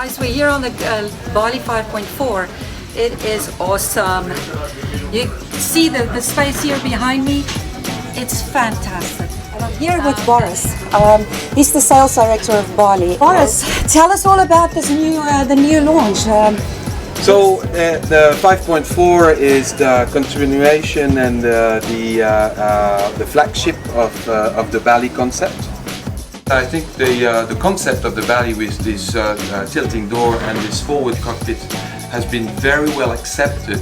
Guys, we're here on the Bali 5.4. It is awesome. You see the space here behind me? It's fantastic. And I'm here with Boris. He's the sales director of Bali. Boris, tell us all about this the new launch. So the 5.4 is the continuation and the flagship of the Bali concept. I think the concept of the Bali with this tilting door and this forward cockpit has been very well accepted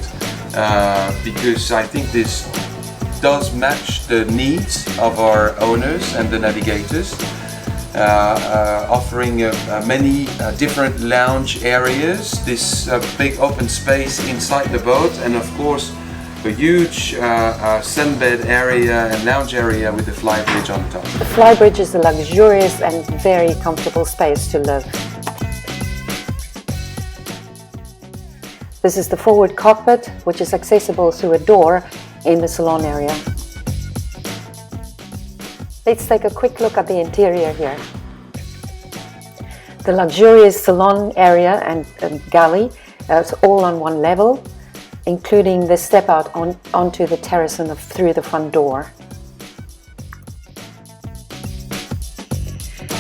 because I think this does match the needs of our owners and the navigators, offering many different lounge areas, this big open space inside the boat, and of course a huge sunbed area and lounge area with the Flybridge on top. The Flybridge is a luxurious and very comfortable space to live. This is the forward cockpit, which is accessible through a door in the salon area. Let's take a quick look at the interior here. The luxurious salon area and galley, it's all on one level, including the step out onto the terrace and through the front door.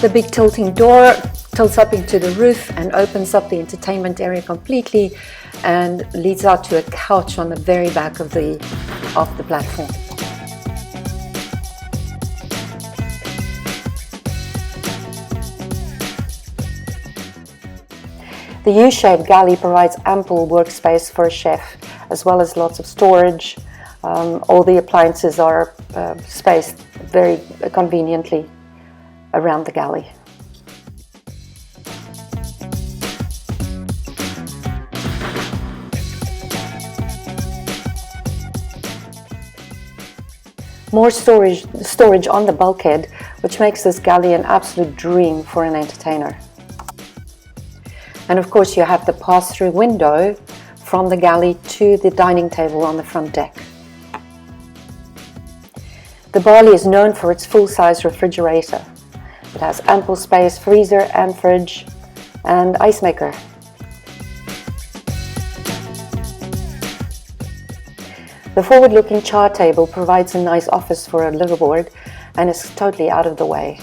The big tilting door tilts up into the roof and opens up the entertainment area completely and leads out to a couch on the very back of the platform. The U-shaped galley provides ample workspace for a chef, as well as lots of storage. All the appliances are spaced very conveniently around the galley. More storage on the bulkhead, which makes this galley an absolute dream for an entertainer. And of course you have the pass-through window from the galley to the dining table on the front deck. The Bali is known for its full-size refrigerator. It has ample space, freezer and fridge, and ice maker. The forward-looking chart table provides a nice office for a liveaboard and is totally out of the way.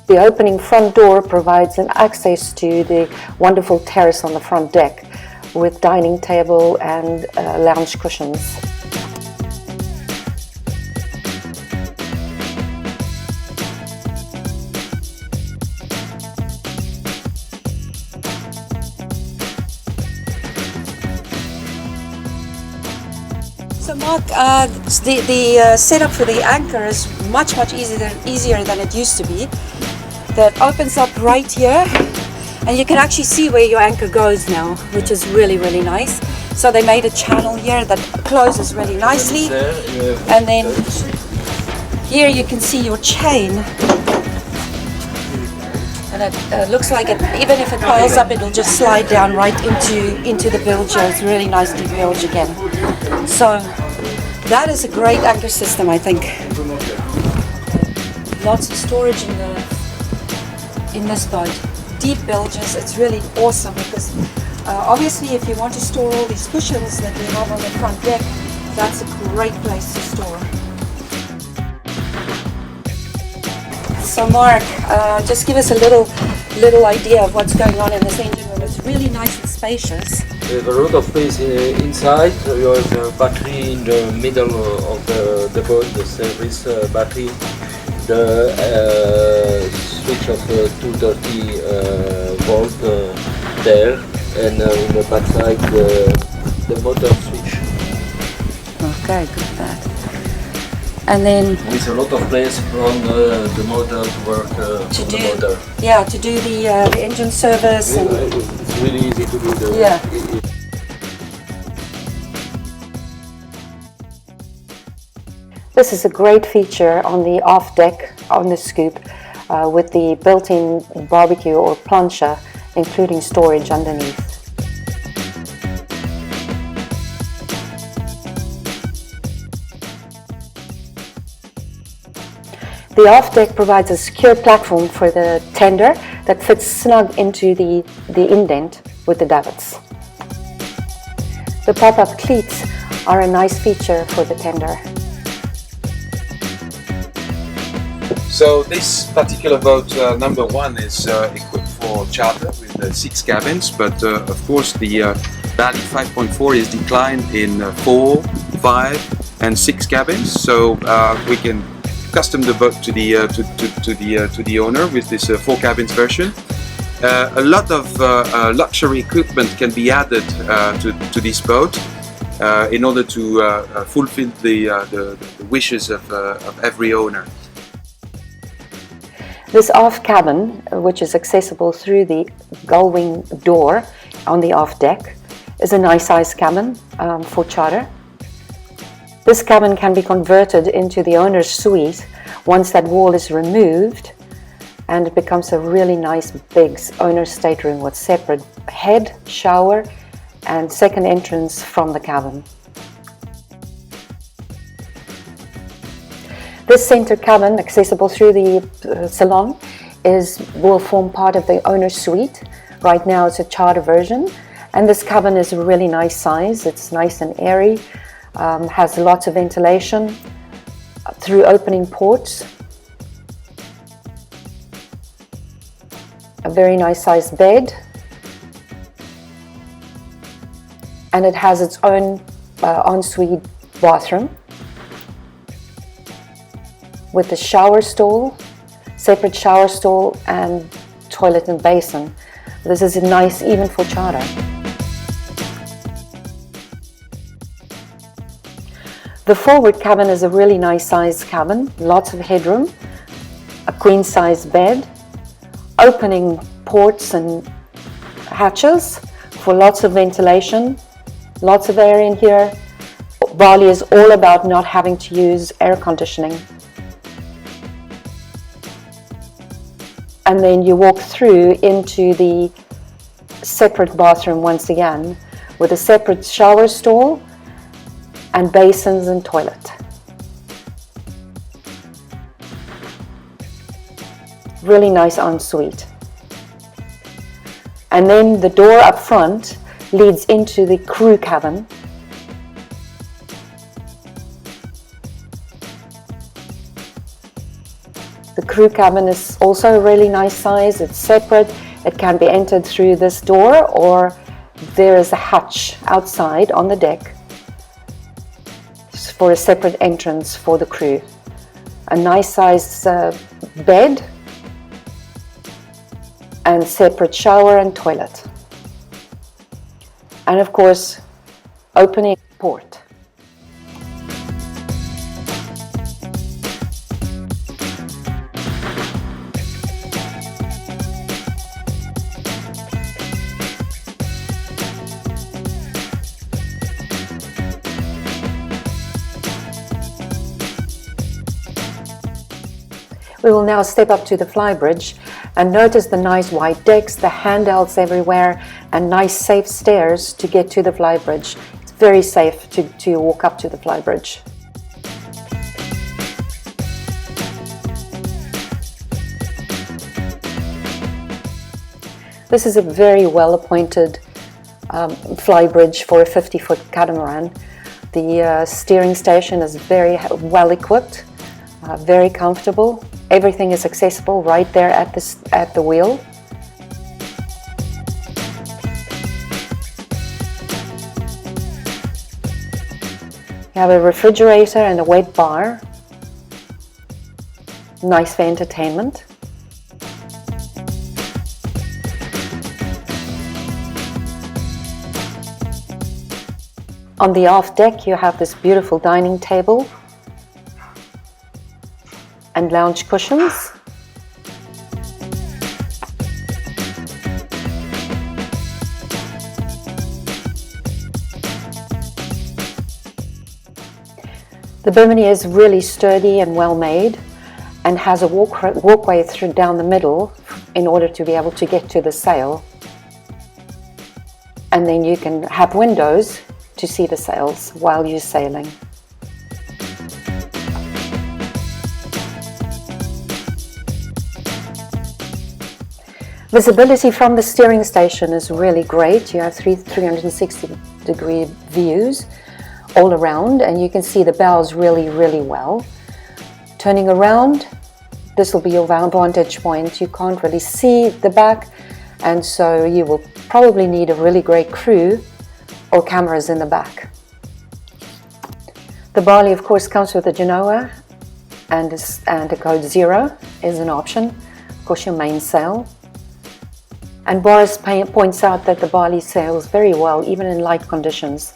The opening front door provides an access to the wonderful terrace on the front deck with dining table and lounge cushions. So Mark, the setup for the anchor is much easier than it used to be. That opens up right here, and you can actually see where your anchor goes now, which is really nice. So they made a channel here that closes really nicely, and then here you can see your chain, and it looks like it, even if it piles up, it'll just slide down right into the bilge. It's really nicely bilge again. So that is a great anchor system, I think. Lots of storage in this boat. Deep bilges, it's really awesome because obviously if you want to store all these cushions that we have on the front deck, that's a great place to store. So Mark, just give us a little idea of what's going on in this engine room. It's really nice and spacious. There's a lot of space inside. You have the battery in the middle of the boat, the service battery. The switch of 230 volt there, and in the back side the motor switch. Okay, good that. And then with a lot of place from the motor to work to the motor. Yeah, to do the engine service. And it's really easy to do the. Yeah. This is a great feature on the aft deck on the scoop with the built-in barbecue or plancha, including storage underneath. The aft deck provides a secure platform for the tender that fits snug into the indent with the davits. The pop-up cleats are a nice feature for the tender. So this particular boat, number one, is equipped for charter with 6 cabins, but of course the Bali 5.4 is declined in 4, 5 and 6 cabins, so we can custom the boat to the owner with this 4 cabins version. A lot of luxury equipment can be added to this boat in order to fulfill the wishes of every owner. This aft cabin, which is accessible through the gull wing door on the aft deck, is a nice size cabin for charter. This cabin can be converted into the owner's suite once that wall is removed, and it becomes a really nice big owner's stateroom with separate head, shower and second entrance from the cabin. This center cabin, accessible through the Saloon, will form part of the owner's suite. Right now it's a charter version, and this cabin is a really nice size. It's nice and airy, has lots of ventilation through opening ports, a very nice sized bed, and it has its own ensuite bathroom with a shower stall, separate shower stall and toilet and basin. This is nice even for charter. The forward cabin is a really nice sized cabin, lots of headroom, a queen size bed, opening ports and hatches for lots of ventilation, lots of air in here. Bali is all about not having to use air conditioning. And then you walk through into the separate bathroom once again with a separate shower stall and basins and toilet. Really nice ensuite. And then the door up front leads into the crew cabin. The crew cabin is also a really nice size. It's separate. It can be entered through this door, or there is a hatch outside on the deck for a separate entrance for the crew. A nice size bed and separate shower and toilet. And of course, opening port. We will now step up to the Flybridge and notice the nice wide decks, the handhelds everywhere, and nice safe stairs to get to the Flybridge. It's very safe to walk up to the Flybridge. This is a very well appointed Flybridge for a 50-foot catamaran. The steering station is very well equipped, very comfortable. Everything is accessible right there at the wheel. You have a refrigerator and a wet bar. Nice for entertainment. On the aft deck you have this beautiful dining table and lounge cushions. The bimini is really sturdy and well made and has a walkway through down the middle in order to be able to get to the sail. And then you can have windows to see the sails while you're sailing. Visibility from the steering station is really great. You have 360-degree views all around, and you can see the bows really, really well. Turning around, this will be your vantage point. You can't really see the back, and so you will probably need a really great crew or cameras in the back. The Bali, of course, comes with a Genoa, and a code 0 is an option. Of course, your mainsail. And Boris points out that the Bali sails very well, even in light conditions.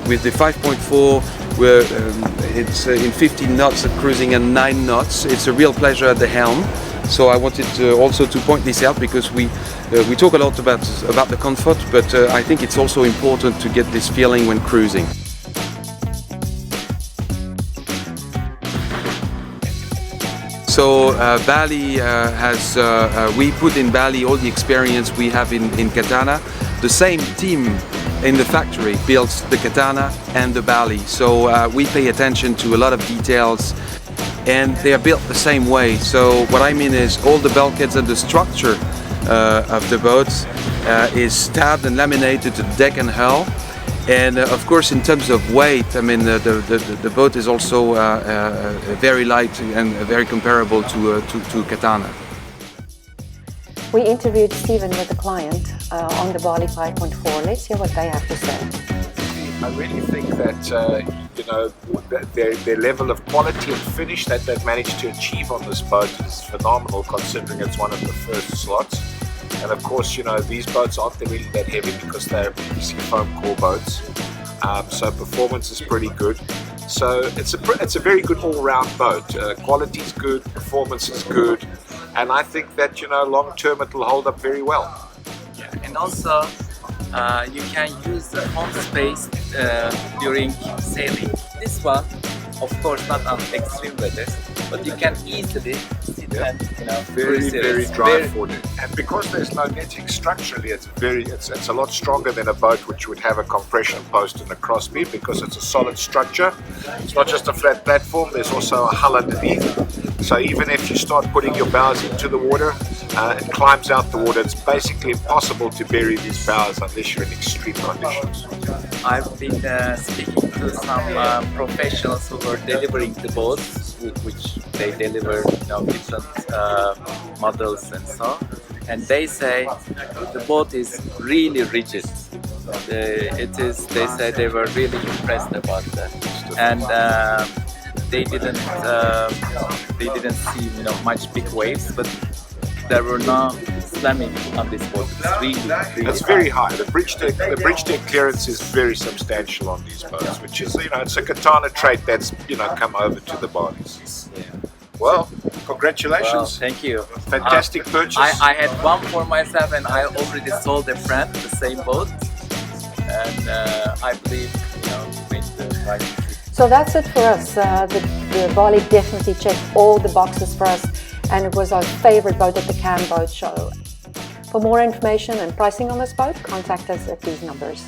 With the 5.4, it's in 15 knots and cruising at 9 knots. It's a real pleasure at the helm. So I wanted also to point this out, because we talk a lot about the comfort, but I think it's also important to get this feeling when cruising. So Bali we put in Bali all the experience we have in Catana. The same team in the factory builds the Catana and the Bali. So we pay attention to a lot of details, and they are built the same way. So what I mean is all the bulkheads and the structure of the boats is stabbed and laminated to the deck and hull. And of course, in terms of weight, I mean, the boat is also very light and very comparable to Catana. We interviewed Stephen with a client on the Bali 5.4. Let's hear what they have to say. I really think that you know, their level of quality and finish that they've managed to achieve on this boat is phenomenal, considering it's one of the first slots. And of course, you know, these boats aren't really that heavy because they're PVC foam core boats. So performance is pretty good. So it's a very good all-round boat. Quality is good, performance is good, and I think that, you know, long term it will hold up very well. Yeah, and also you can use the home space during sailing. This one, of course, not on extreme weather, but you can easily sit and, you know, very dry for it. And because there's no netting structurally, it's a lot stronger than a boat which would have a compression post and a crossbeam, because it's a solid structure. It's not just a flat platform, there's also a hull underneath. So even if you start putting your bows into the water, it climbs out the water. It's basically impossible to bury these bows unless you're in extreme conditions. I've been speaking to some professionals who are delivering the boats, which they deliver, you know, different models and so, and they say the boat is really rigid. They say they were really impressed about that, and they didn't see, you know, much big waves, but there were no slamming on this boat. It's very high. The bridge deck clearance is very substantial on these boats, which is, you know, it's a Catana trait that's, you know, come over to the Balis. Yeah. Well, congratulations. Well, thank you. Fantastic purchase. I had one for myself, and I already sold a friend the same boat, and I believe, you know, made the right decision. So that's it for us. The Bali definitely checked all the boxes for us, and it was our favorite boat at the Cannes Boat Show. For more information and pricing on this boat, contact us at these numbers.